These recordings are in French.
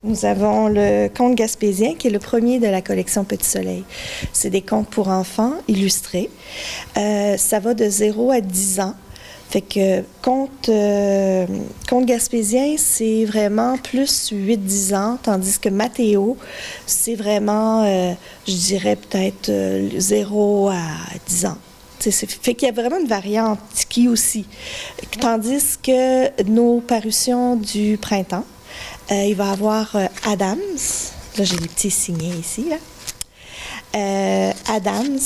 Nous avons le conte gaspésien qui est le premier de la collection Petit Soleil. C'est des contes pour enfants illustrés. Ça va de 0 à 10 ans. Fait que conte gaspésien, c'est vraiment plus 8-10 ans, tandis que Mathéo, c'est vraiment, je dirais peut-être 0 à 10 ans. Fait qu'il y a vraiment une variante qui aussi. Tandis que nos parutions du printemps, il va y avoir Adams. Là, j'ai des petits signets ici. Là. Adams,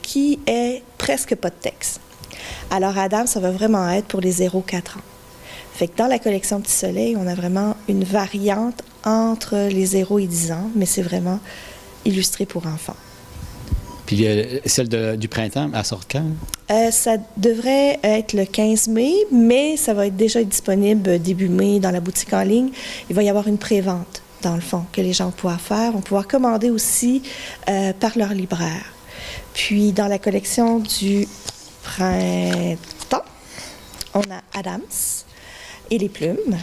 qui est presque pas de texte. Alors, Adams, ça va vraiment être pour les 0-4 ans. Fait que dans la collection Petit Soleil, on a vraiment une variante entre les 0 et 10 ans, mais c'est vraiment illustré pour enfants. Puis celle du printemps, elle sort quand? Ça devrait être le 15 mai, mais ça va être déjà disponible début mai dans la boutique en ligne. Il va y avoir une pré-vente, dans le fond, que les gens vont pouvoir faire. Vont pouvoir commander aussi par leur libraire. Puis, dans la collection du printemps, on a Adams et les plumes.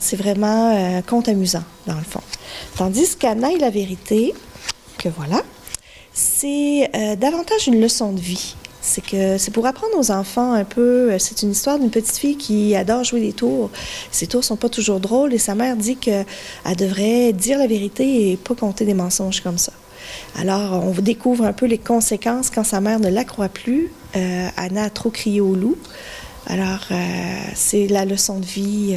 C'est vraiment un conte amusant, dans le fond. Tandis qu'Anna et la vérité, que voilà, c'est davantage une leçon de vie. C'est pour apprendre aux enfants un peu. C'est une histoire d'une petite fille qui adore jouer des tours. Ces tours sont pas toujours drôles et sa mère dit qu'elle devrait dire la vérité et pas compter des mensonges comme ça. Alors, on découvre un peu les conséquences quand sa mère ne la croit plus. Anna a trop crié au loup. Alors, c'est la leçon de vie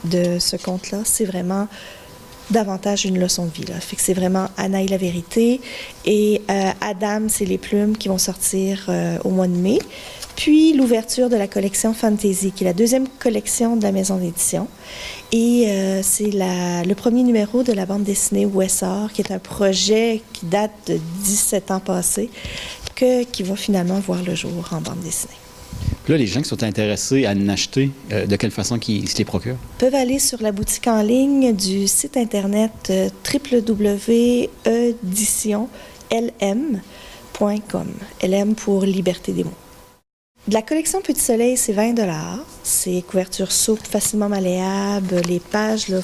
de ce conte-là. C'est vraiment davantage une leçon de vie. Là. Fait que c'est vraiment Anna et la vérité et Adam, c'est les plumes qui vont sortir au mois de mai. Puis l'ouverture de la collection Fantasy, qui est la deuxième collection de la maison d'édition. Et c'est le premier numéro de la bande dessinée Wessor, qui est un projet qui date de 17 ans passés, qui va finalement voir le jour en bande dessinée. Puis là, les gens qui sont intéressés à en acheter, de quelle façon ils se les procurent? Peuvent aller sur la boutique en ligne du site internet www.editionlm.com. LM pour Liberté des mots. De la collection Petit Soleil, c'est 20 $. C'est couverture souple, facilement malléable. Les pages, là,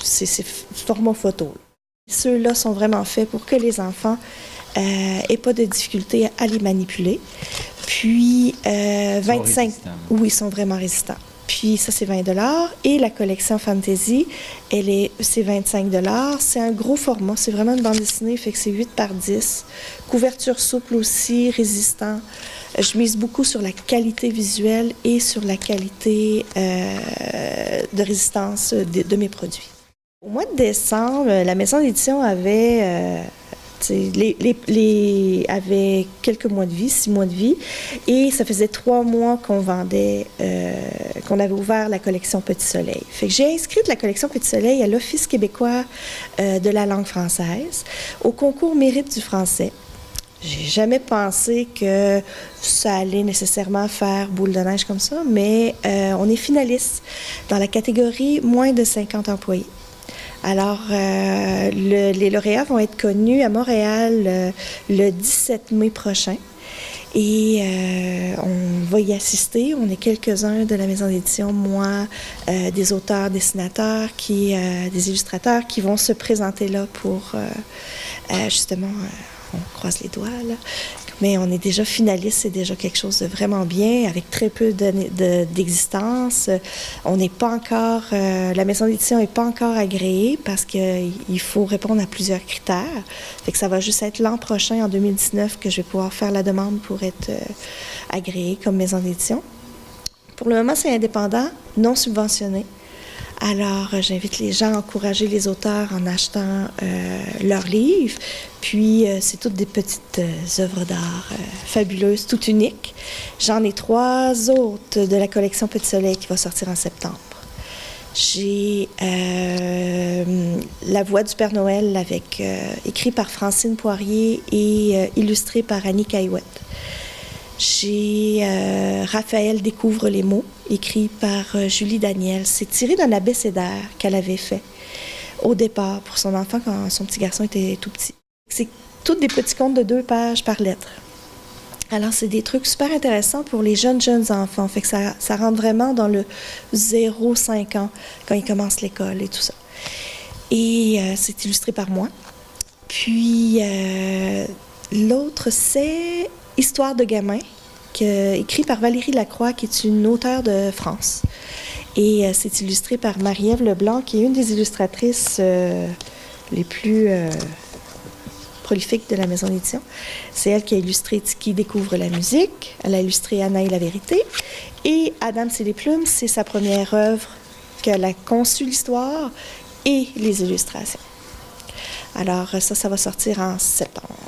c'est format photo. Ceux-là sont vraiment faits pour que les enfants n'aient pas de difficulté à les manipuler. Puis, 25... Oui, ils sont vraiment résistants. Puis, ça, c'est 20 $. Et la collection Fantasy, c'est 25 $. C'est un gros format. C'est vraiment une bande dessinée, fait que c'est 8 par 10. Couverture souple aussi, résistant. Je mise beaucoup sur la qualité visuelle et sur la qualité de résistance de mes produits. Au mois de décembre, la maison d'édition avait... avait quelques mois de vie, 6 mois de vie, et ça faisait 3 mois qu'on vendait, qu'on avait ouvert la collection Petit Soleil. Fait que j'ai inscrit la collection Petit Soleil à l'Office québécois de la langue française, au concours Mérite du français. J'ai jamais pensé que ça allait nécessairement faire boule de neige comme ça, mais on est finaliste dans la catégorie moins de 50 employés. Alors, les lauréats vont être connus à Montréal le 17 mai prochain. Et on va y assister. On est quelques-uns de la maison d'édition, moi, des auteurs, dessinateurs, des illustrateurs qui vont se présenter là pour justement, on croise les doigts là. Mais on est déjà finaliste, c'est déjà quelque chose de vraiment bien, avec très peu d'existence. On n'est pas encore, la maison d'édition n'est pas encore agréée parce qu'il faut répondre à plusieurs critères. Fait que ça va juste être l'an prochain, en 2019, que je vais pouvoir faire la demande pour être agréée comme maison d'édition. Pour le moment, c'est indépendant, non subventionné. Alors, j'invite les gens à encourager les auteurs en achetant leurs livres. Puis, c'est toutes des petites œuvres d'art fabuleuses, toutes uniques. J'en ai 3 autres de la collection Petit Soleil qui va sortir en septembre. J'ai La Voix du Père Noël, écrit par Francine Poirier et illustré par Annie Caillouette. J'ai Raphaël découvre les mots, écrit par Julie Daniel. C'est tiré d'un abécédaire qu'elle avait fait au départ pour son enfant quand son petit garçon était tout petit. C'est tous des petits contes de 2 pages par lettre. Alors, c'est des trucs super intéressants pour les jeunes enfants. Fait que ça rentre vraiment dans le 0-5 ans, quand ils commencent l'école et tout ça. Et c'est illustré par moi. Puis, l'autre, c'est Histoire de gamin, écrit par Valérie Lacroix, qui est une auteure de France. Et c'est illustré par Marie-Ève Leblanc, qui est une des illustratrices les plus prolifiques de la maison d'édition. C'est elle qui a illustré Tiki découvre la musique. Elle a illustré Anna et la vérité. Et Adam c'est les plumes, c'est sa première œuvre qu'elle a conçu l'histoire et les illustrations. Alors ça va sortir en septembre.